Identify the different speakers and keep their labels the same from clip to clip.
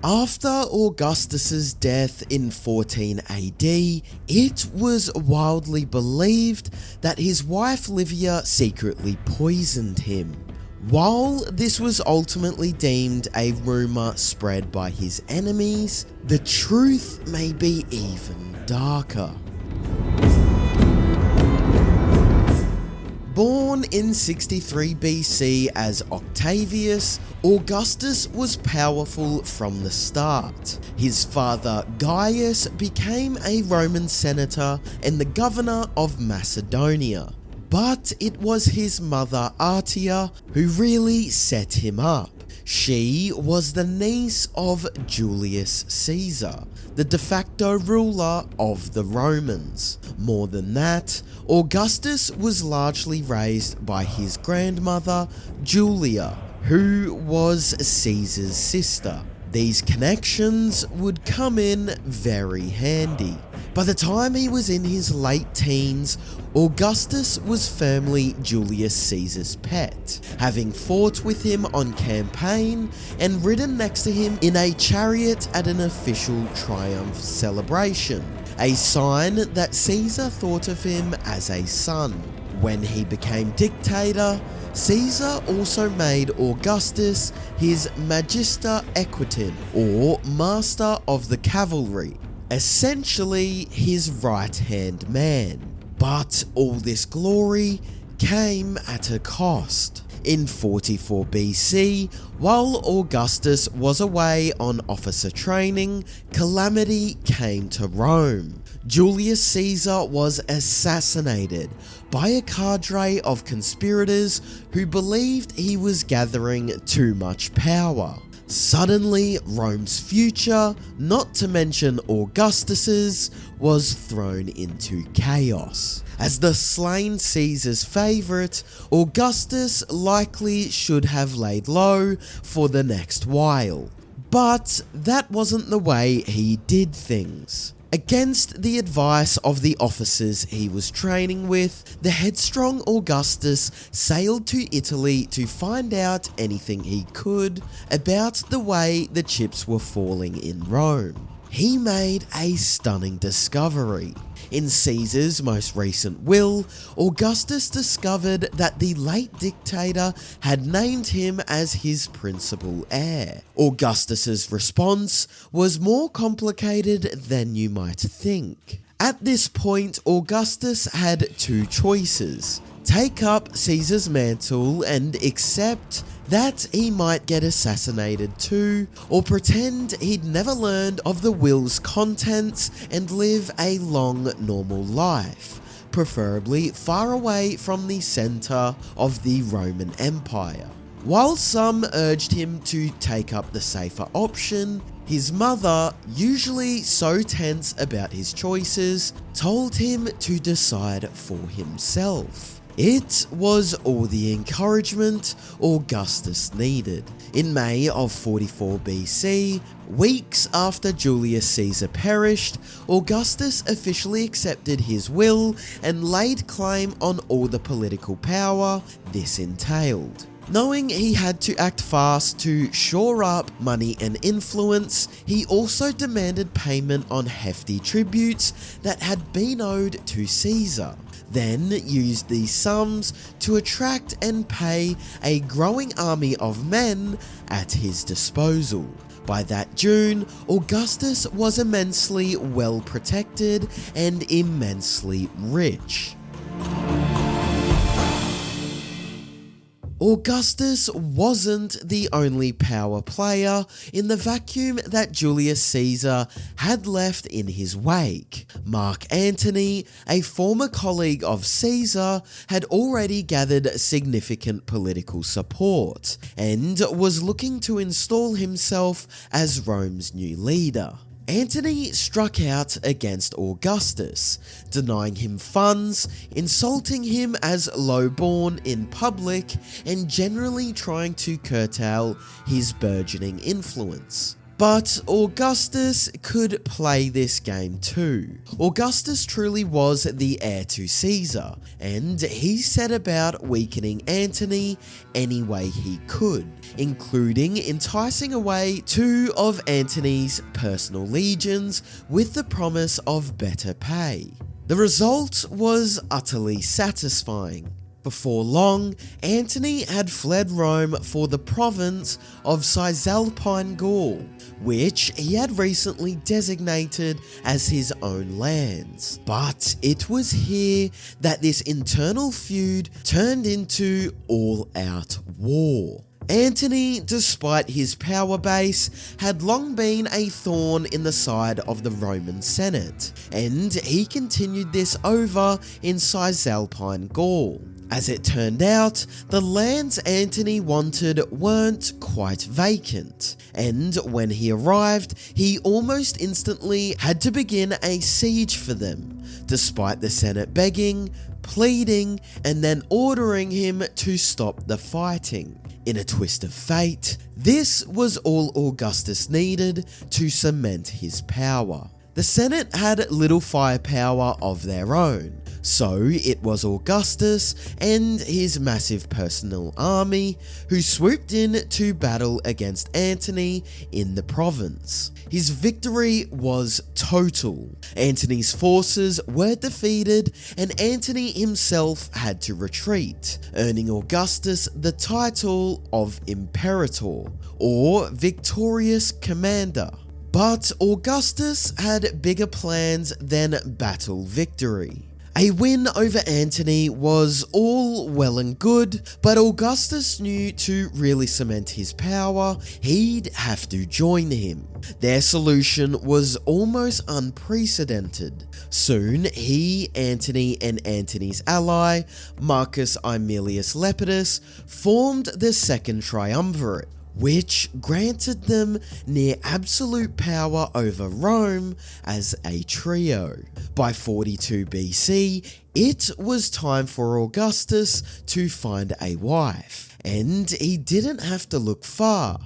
Speaker 1: After Augustus's death in 14 AD, it was wildly believed that his wife Livia secretly poisoned him. While this was ultimately deemed a rumour spread by his enemies, the truth may be even darker. Born in 63 BC as Octavius, Augustus was powerful from the start. His father Gaius became a Roman senator and the governor of Macedonia. But it was his mother Artia who really set him up. She was the niece of Julius Caesar, the de facto ruler of the Romans. More than that, Augustus was largely raised by his grandmother Julia, who was Caesar's sister. These connections would come in very handy. By the time he was in his late teens, Augustus was firmly Julius Caesar's pet, having fought with him on campaign and ridden next to him in a chariot at an official triumph celebration, a sign that Caesar thought of him as a son. When he became dictator, Caesar also made Augustus his Magister Equitum, or Master of the Cavalry, essentially his right-hand man. But all this glory came at a cost. In 44 BC, while Augustus was away on officer training, calamity came to Rome. Julius Caesar was assassinated by a cadre of conspirators who believed he was gathering too much power. Suddenly, Rome's future, not to mention Augustus's, was thrown into chaos. As the slain Caesar's favourite, Augustus likely should have laid low for the next while. But that wasn't the way he did things. Against the advice of the officers he was training with, the headstrong Augustus sailed to Italy to find out anything he could about the way the chips were falling in Rome. He made a stunning discovery. In Caesar's most recent will, Augustus discovered that the late dictator had named him as his principal heir. Augustus's response was more complicated than you might think. At this point, Augustus had two choices: take up Caesar's mantle and accept that he might get assassinated too, or pretend he'd never learned of the will's contents and live a long, normal life, preferably far away from the centre of the Roman Empire. While some urged him to take up the safer option, his mother, usually so tense about his choices, told him to decide for himself. It was all the encouragement Augustus needed. In May of 44 BC, weeks after Julius Caesar perished, Augustus officially accepted his will and laid claim on all the political power this entailed. Knowing he had to act fast to shore up money and influence, he also demanded payment on hefty tributes that had been owed to Caesar, then used these sums to attract and pay a growing army of men at his disposal. By that June, Augustus was immensely well protected and immensely rich. Augustus wasn't the only power player in the vacuum that Julius Caesar had left in his wake. Mark Antony, a former colleague of Caesar, had already gathered significant political support and was looking to install himself as Rome's new leader. Antony struck out against Augustus, denying him funds, insulting him as low-born in public, and generally trying to curtail his burgeoning influence. But Augustus could play this game too. Augustus truly was the heir to Caesar, and he set about weakening Antony any way he could, including enticing away 2 of Antony's personal legions with the promise of better pay. The result was utterly satisfying. Before long, Antony had fled Rome for the province of Cisalpine Gaul, which he had recently designated as his own lands. But it was here that this internal feud turned into all-out war. Antony, despite his power base, had long been a thorn in the side of the Roman Senate, and he continued this over in Cisalpine Gaul. As it turned out, the lands Antony wanted weren't quite vacant, and when he arrived, he almost instantly had to begin a siege for them, despite the Senate begging, pleading, and then ordering him to stop the fighting. In a twist of fate, this was all Augustus needed to cement his power. The Senate had little firepower of their own, so it was Augustus and his massive personal army who swooped in to battle against Antony in the province. His victory was total. Antony's forces were defeated and Antony himself had to retreat, earning Augustus the title of Imperator, or Victorious Commander. But Augustus had bigger plans than battle victory. A win over Antony was all well and good, but Augustus knew to really cement his power, he'd have to join him. Their solution was almost unprecedented. Soon, he, Antony, and Antony's ally, Marcus Aemilius Lepidus, formed the Second Triumvirate, which granted them near absolute power over Rome as a trio. By 42 BC, it was time for Augustus to find a wife, and he didn't have to look far.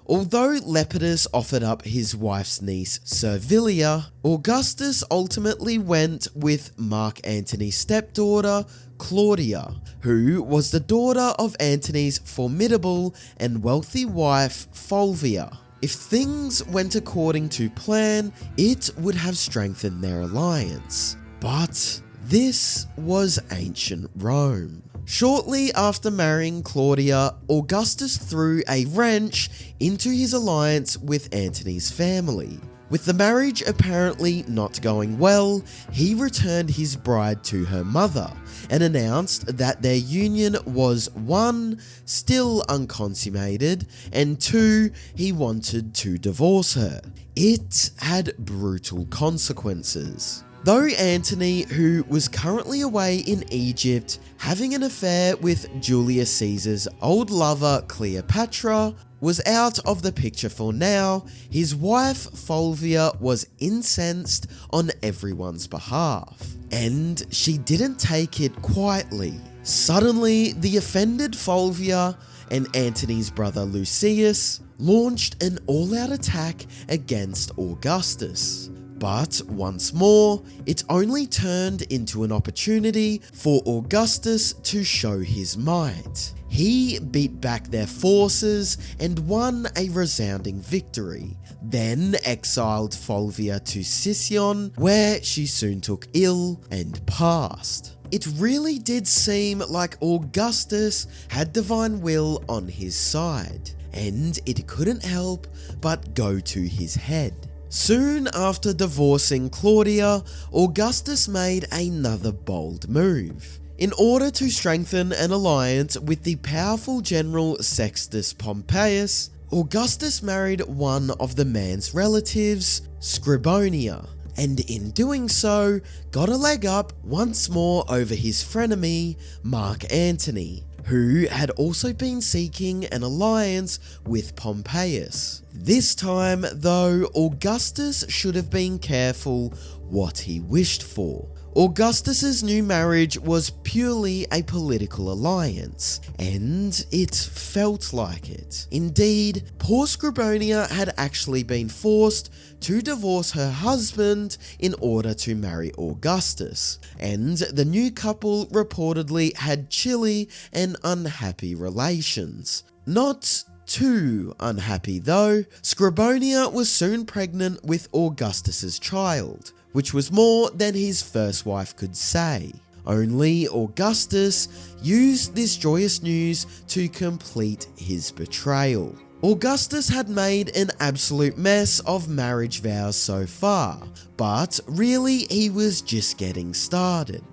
Speaker 1: Although Lepidus offered up his wife's niece Servilia, Augustus ultimately went with Mark Antony's stepdaughter, Claudia, who was the daughter of Antony's formidable and wealthy wife, Fulvia. If things went according to plan, it would have strengthened their alliance. But this was ancient Rome. Shortly after marrying Claudia, Augustus threw a wrench into his alliance with Antony's family. With the marriage apparently not going well, he returned his bride to her mother and announced that their union was 1, still unconsummated, and 2, he wanted to divorce her. It had brutal consequences. Though Antony, who was currently away in Egypt having an affair with Julius Caesar's old lover Cleopatra, was out of the picture for now, his wife Fulvia was incensed on everyone's behalf, and she didn't take it quietly. Suddenly, the offended Fulvia and Antony's brother Lucius launched an all-out attack against Augustus. But once more, it only turned into an opportunity for Augustus to show his might. He beat back their forces and won a resounding victory, then exiled Fulvia to Sicyon, where she soon took ill and passed. It really did seem like Augustus had divine will on his side, and it couldn't help but go to his head. Soon after divorcing Claudia, Augustus made another bold move. In order to strengthen an alliance with the powerful general Sextus Pompeius, Augustus married one of the man's relatives, Scribonia, and in doing so, got a leg up once more over his frenemy, Mark Antony, who had also been seeking an alliance with Pompeius. This time, though, Augustus should have been careful what he wished for. Augustus's new marriage was purely a political alliance, and it felt like it. Indeed, poor Scribonia had actually been forced to divorce her husband in order to marry Augustus, and the new couple reportedly had chilly and unhappy relations. Not too unhappy though. Scribonia was soon pregnant with Augustus's child, which was more than his first wife could say. Only Augustus used this joyous news to complete his betrayal. Augustus had made an absolute mess of marriage vows so far, but really he was just getting started.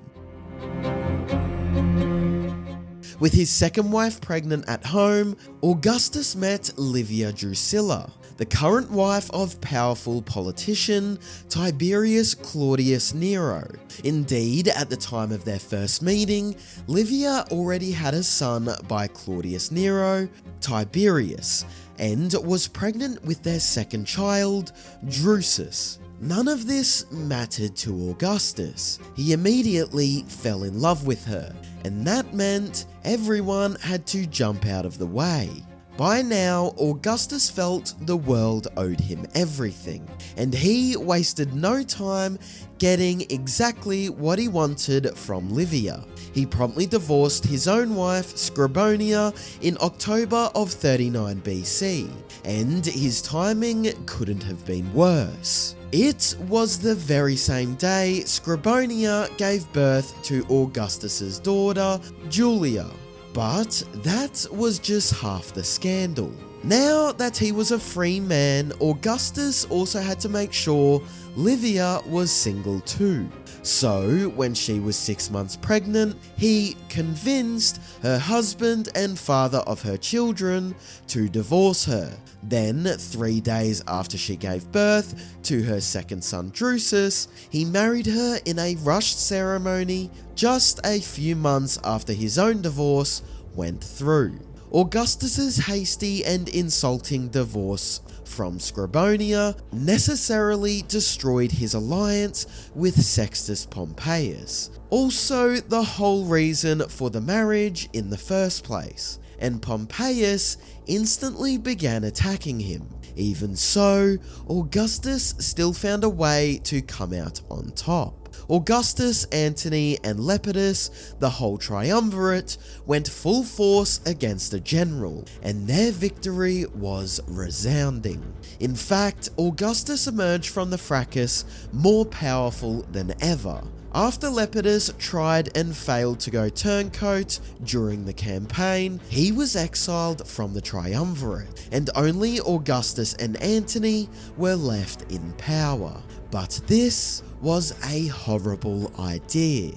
Speaker 1: With his second wife pregnant at home, Augustus met Livia Drusilla, the current wife of powerful politician Tiberius Claudius Nero. Indeed, at the time of their first meeting, Livia already had a son by Claudius Nero, Tiberius, and was pregnant with their second child, Drusus. None of this mattered to Augustus. He immediately fell in love with her, and that meant everyone had to jump out of the way. By now, Augustus felt the world owed him everything, and he wasted no time getting exactly what he wanted from Livia. He promptly divorced his own wife, Scribonia, in October of 39 BC, and his timing couldn't have been worse. It was the very same day Scribonia gave birth to Augustus's daughter, Julia. But that was just half the scandal. Now that he was a free man, Augustus also had to make sure Livia was single too. So, when she was 6 months pregnant, he convinced her husband and father of her children to divorce her. Then, 3 days after she gave birth to her second son Drusus, he married her in a rushed ceremony just a few months after his own divorce went through. Augustus's hasty and insulting divorce from Scribonia necessarily destroyed his alliance with Sextus Pompeius, also the whole reason for the marriage in the first place, and Pompeius instantly began attacking him. Even so, Augustus still found a way to come out on top. Augustus, Antony, and Lepidus, the whole triumvirate, went full force against the general, and their victory was resounding. In fact, Augustus emerged from the fracas more powerful than ever. After Lepidus tried and failed to go turncoat during the campaign, he was exiled from the triumvirate, and only Augustus and Antony were left in power. But this was a horrible idea.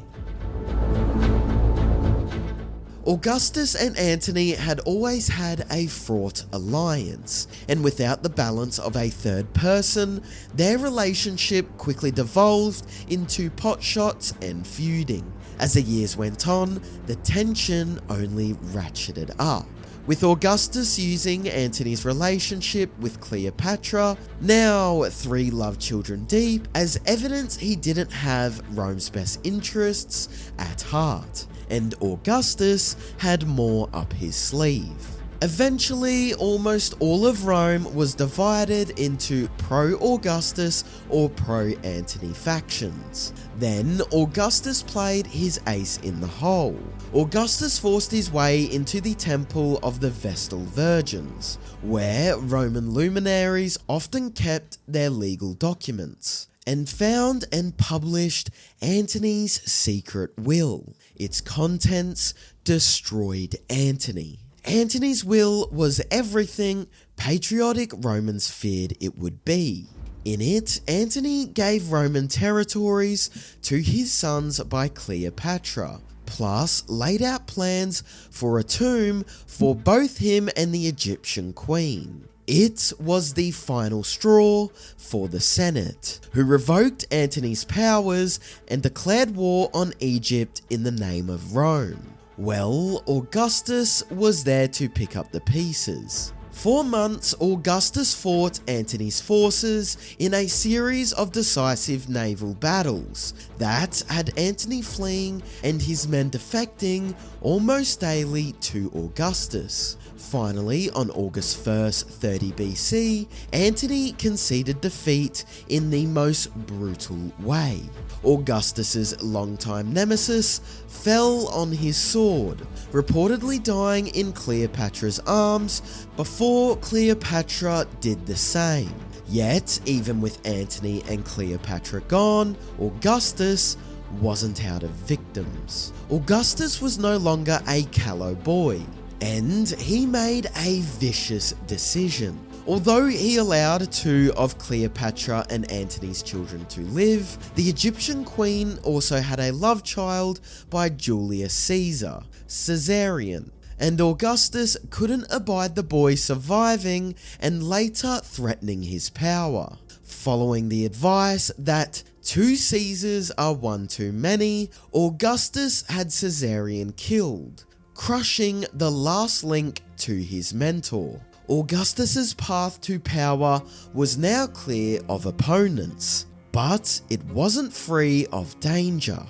Speaker 1: Augustus and Antony had always had a fraught alliance, and without the balance of a third person, their relationship quickly devolved into potshots and feuding. As the years went on, the tension only ratcheted up, with Augustus using Antony's relationship with Cleopatra, now 3 love children deep, as evidence he didn't have Rome's best interests at heart, and Augustus had more up his sleeve. Eventually, almost all of Rome was divided into pro-Augustus or pro-Antony factions. Then, Augustus played his ace in the hole. Augustus forced his way into the Temple of the Vestal Virgins, where Roman luminaries often kept their legal documents, and found and published Antony's secret will. Its contents destroyed Antony. Antony's will was everything patriotic Romans feared it would be. In it, Antony gave Roman territories to his sons by Cleopatra, plus laid out plans for a tomb for both him and the Egyptian queen. It was the final straw for the Senate, who revoked Antony's powers and declared war on Egypt in the name of Rome. Well, Augustus was there to pick up the pieces. For months, Augustus fought Antony's forces in a series of decisive naval battles that had Antony fleeing and his men defecting almost daily to Augustus. Finally, on August 1st, 30 BC, Antony conceded defeat in the most brutal way. Augustus's longtime nemesis fell on his sword, reportedly dying in Cleopatra's arms before Cleopatra did the same. Yet, even with Antony and Cleopatra gone, Augustus wasn't out of victims. Augustus was no longer a callow boy, and he made a vicious decision. Although he allowed 2 of Cleopatra and Antony's children to live, the Egyptian queen also had a love child by Julius Caesar, Caesarion, and Augustus couldn't abide the boy surviving and later threatening his power. Following the advice that 2 Caesars are one too many, Augustus had Caesarion killed, crushing the last link to his mentor. Augustus's path to power was now clear of opponents, but it wasn't free of danger.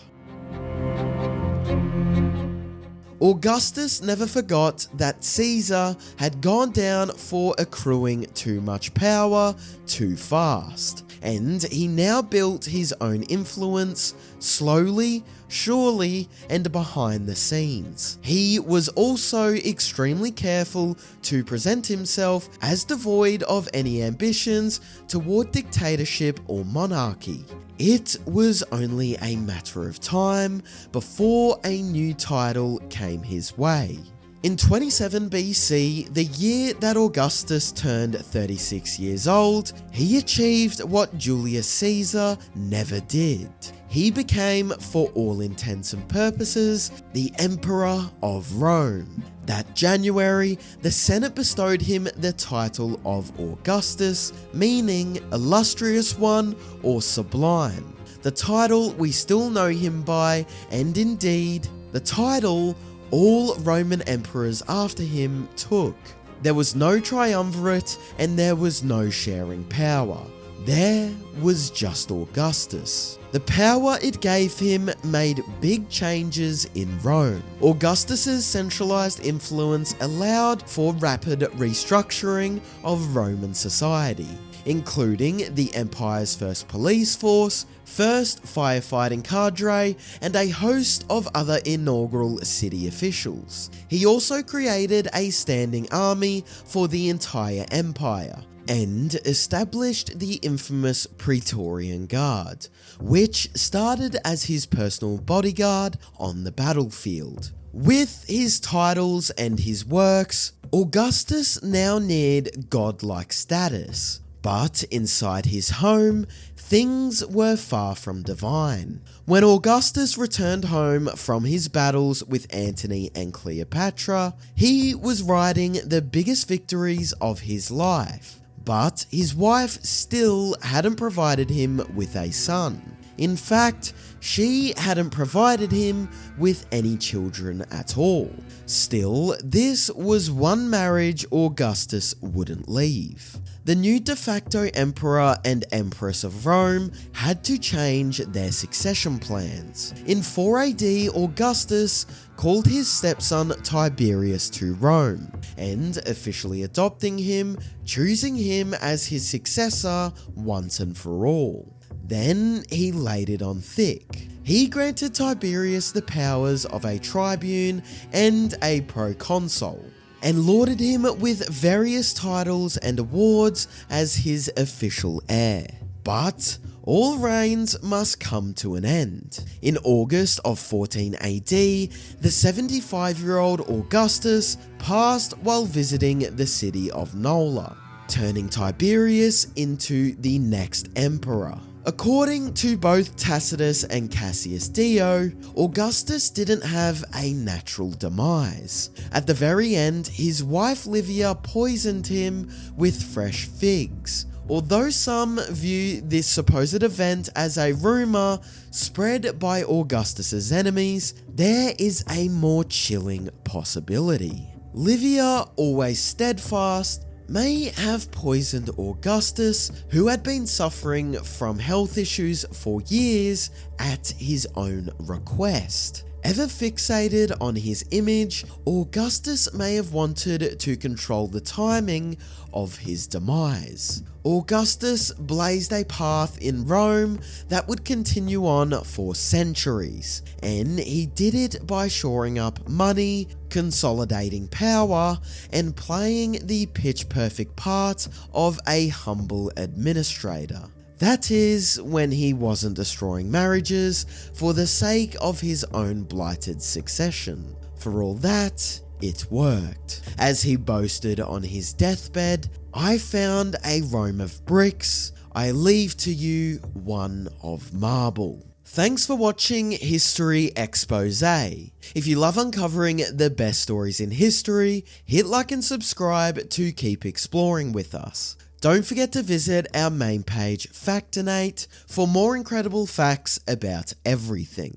Speaker 1: Augustus never forgot that Caesar had gone down for accruing too much power too fast, and he now built his own influence slowly, surely, and behind the scenes. He was also extremely careful to present himself as devoid of any ambitions toward dictatorship or monarchy. It was only a matter of time before a new title came his way. In 27 BC, the year that Augustus turned 36 years old, he achieved what Julius Caesar never did. He became, for all intents and purposes, the Emperor of Rome. That January, the Senate bestowed him the title of Augustus, meaning illustrious one or sublime. The title we still know him by, and indeed, the title all Roman emperors after him took. There was no triumvirate and there was no sharing power. There was just Augustus. The power it gave him made big changes in Rome. Augustus's centralized influence allowed for rapid restructuring of Roman society, including the empire's first police force, first firefighting cadre, and a host of other inaugural city officials. He also created a standing army for the entire empire, and established the infamous Praetorian Guard, which started as his personal bodyguard on the battlefield. With his titles and his works, Augustus now neared godlike status. But inside his home, things were far from divine. When Augustus returned home from his battles with Antony and Cleopatra, he was riding the biggest victories of his life. But his wife still hadn't provided him with a son. In fact, she hadn't provided him with any children at all. Still, this was one marriage Augustus wouldn't leave. The new de facto emperor and empress of Rome had to change their succession plans. In 4 AD, Augustus called his stepson Tiberius to Rome, and officially adopting him, choosing him as his successor once and for all. Then he laid it on thick. He granted Tiberius the powers of a tribune and a proconsul, and lauded him with various titles and awards as his official heir. But all reigns must come to an end. In August of 14 AD, the 75-year-old Augustus passed while visiting the city of Nola, turning Tiberius into the next emperor. According to both Tacitus and Cassius Dio, Augustus didn't have a natural demise. At the very end, his wife Livia poisoned him with fresh figs. Although some view this supposed event as a rumour spread by Augustus's enemies, there is a more chilling possibility. Livia, always steadfast, may have poisoned Augustus, who had been suffering from health issues for years, at his own request. Ever fixated on his image, Augustus may have wanted to control the timing of his demise. Augustus blazed a path in Rome that would continue on for centuries, and he did it by shoring up money, consolidating power, and playing the pitch-perfect part of a humble administrator. That is, when he wasn't destroying marriages for the sake of his own blighted succession. For all that, it worked. As he boasted on his deathbed, "I found a Rome of bricks, I leave to you one of marble." Thanks for watching History Exposé. If you love uncovering the best stories in history, hit like and subscribe to keep exploring with us. Don't forget to visit our main page, Factinate, for more incredible facts about everything.